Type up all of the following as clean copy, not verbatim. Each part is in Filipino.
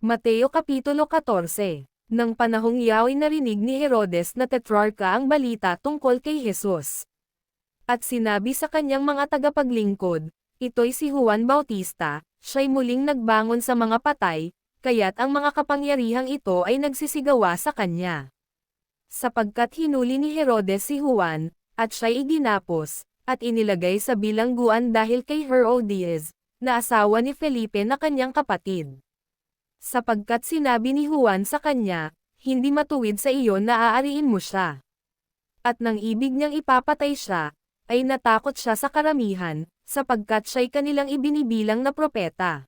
Mateo Kapitulo 14. Nang panahong iyaw ay narinig ni Herodes na tetrarka ang balita tungkol kay Jesus. At sinabi sa kanyang mga tagapaglingkod, ito'y si Juan Bautista, siya'y muling nagbangon sa mga patay, kaya't ang mga kapangyarihang ito ay nagsisigawa sa kanya. Sapagkat hinuli ni Herodes si Juan, at siya'y iginapos, at inilagay sa bilangguan dahil kay Herodias, na asawa ni Felipe na kanyang kapatid. Sapagkat sinabi ni Juan sa kanya, hindi matuwid sa iyo na aariin mo siya. At nang ibig niyang ipapatay siya, ay natakot siya sa karamihan, sapagkat siya'y kanilang ibinibilang na propeta.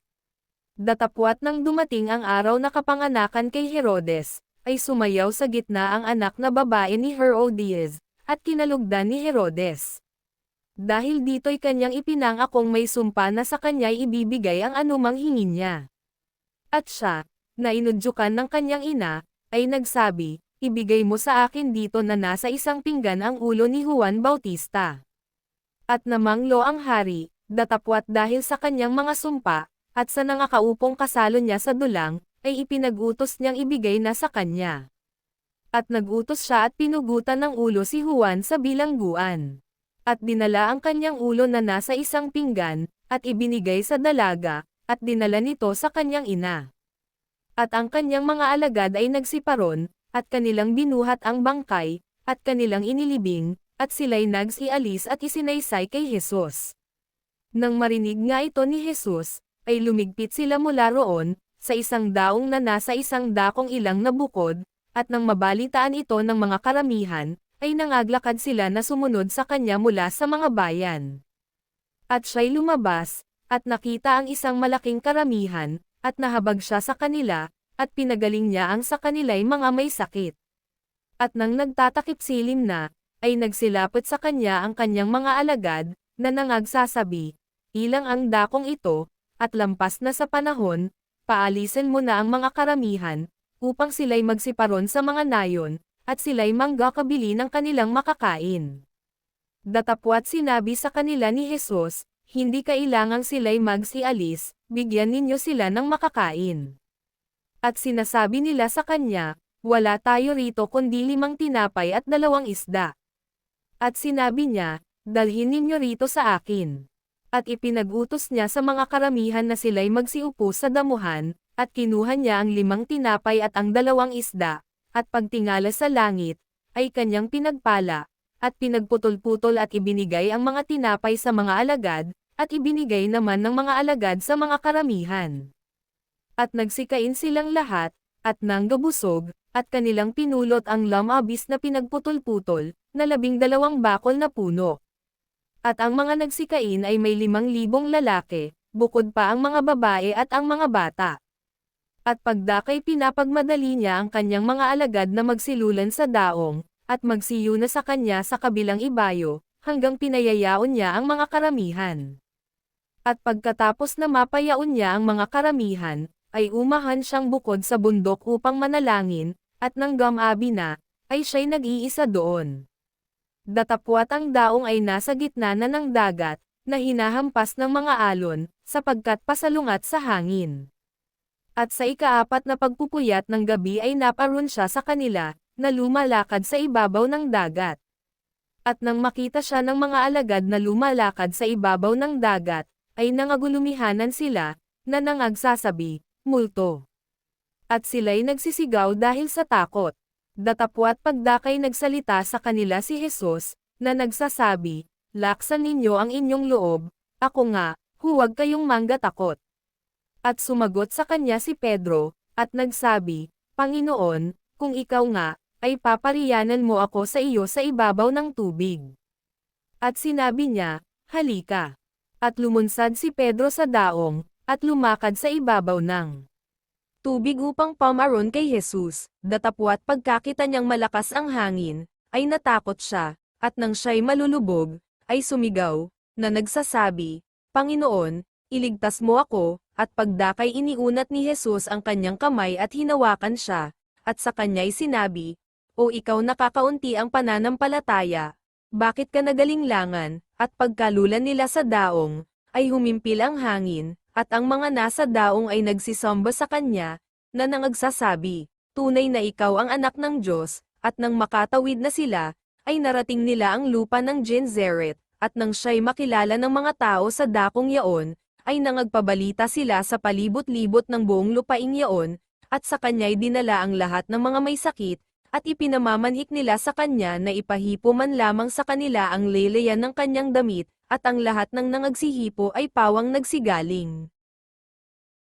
Datapwat nang dumating ang araw na kapanganakan kay Herodes, ay sumayaw sa gitna ang anak na babae ni Herodias, at kinalugdan ni Herodes. Dahil dito'y kanyang ipinangakong may sumpa na sa kanya'y ibibigay ang anumang hingin niya. At siya, na inudyukan ng kanyang ina, ay nagsabi, ibigay mo sa akin dito na nasa isang pinggan ang ulo ni Juan Bautista. At namanglo ang hari, datapwat dahil sa kanyang mga sumpa, at sa nangakaupong kasalo niya sa dulang, ay ipinag-utos niyang ibigay na sa kanya. At nag-utos siya at pinugutan ng ulo si Juan sa bilangguan. At dinala ang kanyang ulo na nasa isang pinggan, at ibinigay sa dalaga, at dinala nito sa kanyang ina. At ang kanyang mga alagad ay nagsiparon, at kanilang binuhat ang bangkay, at kanilang inilibing, at sila'y nagsialis at isinaysay kay Jesus. Nang marinig nga ito ni Jesus, ay lumigpit sila mula roon, sa isang daong na nasa isang dakong ilang na bukod, at nang mabalitaan ito ng mga karamihan, ay nangaglakad sila na sumunod sa kanya mula sa mga bayan. At siya'y lumabas, at nakita ang isang malaking karamihan, at nahabag siya sa kanila, at pinagaling niya ang sa kanila'y mga may sakit. At nang nagtatakip silim na, ay nagsilapot sa kanya ang kanyang mga alagad, na nangagsasabi, ilang ang dakong ito, at lampas na sa panahon, paalisin mo na ang mga karamihan, upang sila'y magsiparon sa mga nayon, at sila'y manggakabili ng kanilang makakain. Datapwat sinabi sa kanila ni Jesus, hindi kailangang sila'y magsialis, bigyan ninyo sila ng makakain. At sinasabi nila sa kanya, wala tayo rito kundi 5 tinapay at 2 isda. At sinabi niya, dalhin ninyo rito sa akin. At ipinag-utos niya sa mga karamihan na sila'y magsiupo sa damuhan, at kinuha niya ang 5 tinapay at ang 2 isda, at pagtingala sa langit, ay kanyang pinagpala, at pinagputol-putol at ibinigay ang mga tinapay sa mga alagad, at ibinigay naman ng mga alagad sa mga karamihan. At nagsikain silang lahat, at nanggabusog, at kanilang pinulot ang lamabis na pinagputol-putol, na 12 bakol na puno. At ang mga nagsikain ay may 5,000 lalaki, bukod pa ang mga babae at ang mga bata. At pagdakay pinapagmadali niya ang kanyang mga alagad na magsilulan sa daong, at magsiyo na sa kanya sa kabilang ibayo, hanggang pinayayaon niya ang mga karamihan. At pagkatapos na mapayaon niya ang mga karamihan, ay umahan siyang bukod sa bundok upang manalangin, at nang gamabi na, ay siya'y nag-iisa doon. Datapwat ang daong ay nasa gitna na ng dagat, na hinahampas ng mga alon, sapagkat pasalungat sa hangin. At sa ika-4 na pagpupuyat ng gabi ay naparoon siya sa kanila, na lumalakad sa ibabaw ng dagat. At nang makita siya ng mga alagad na lumalakad sa ibabaw ng dagat, ay nangagulumihanan sila, na nangagsasabi, multo. At sila'y nagsisigaw dahil sa takot. Datapwat pagdakay nagsalita sa kanila si Jesus, na nagsasabi, laksan ninyo ang inyong loob, ako nga, huwag kayong manggatakot. At sumagot sa kanya si Pedro, at nagsabi, Panginoon, kung ikaw nga, ay papariyanan mo ako sa iyo sa ibabaw ng tubig. At sinabi niya, halika. At lumunsad si Pedro sa daong, at lumakad sa ibabaw ng tubig upang pamaron kay Jesus. Datapwat pagkakita niyang malakas ang hangin, ay natakot siya, at nang siya'y malulubog, ay sumigaw, na nagsasabi, Panginoon, iligtas mo ako, at pagdakay iniunat ni Jesus ang kanyang kamay at hinawakan siya, at sa kanya'y sinabi, O ikaw nakakaunti ang pananampalataya, bakit ka nagalinglangan? At pagkalulan nila sa daong, ay humimpil ang hangin, at ang mga nasa daong ay nagsisamba sa kanya, na nangagsasabi, tunay na ikaw ang anak ng Diyos, at nang makatawid na sila, ay narating nila ang lupa ng Gennesaret, at nang siya'y makilala ng mga tao sa dakong yaon, ay nangagpabalita sila sa palibot-libot ng buong lupaing yaon, at sa kanya'y dinala ang lahat ng mga may sakit, at ipinamamanhik nila sa kanya na ipahipo man lamang sa kanila ang leleyan ng kanyang damit, at ang lahat ng nangagsihipo ay pawang nagsigaling.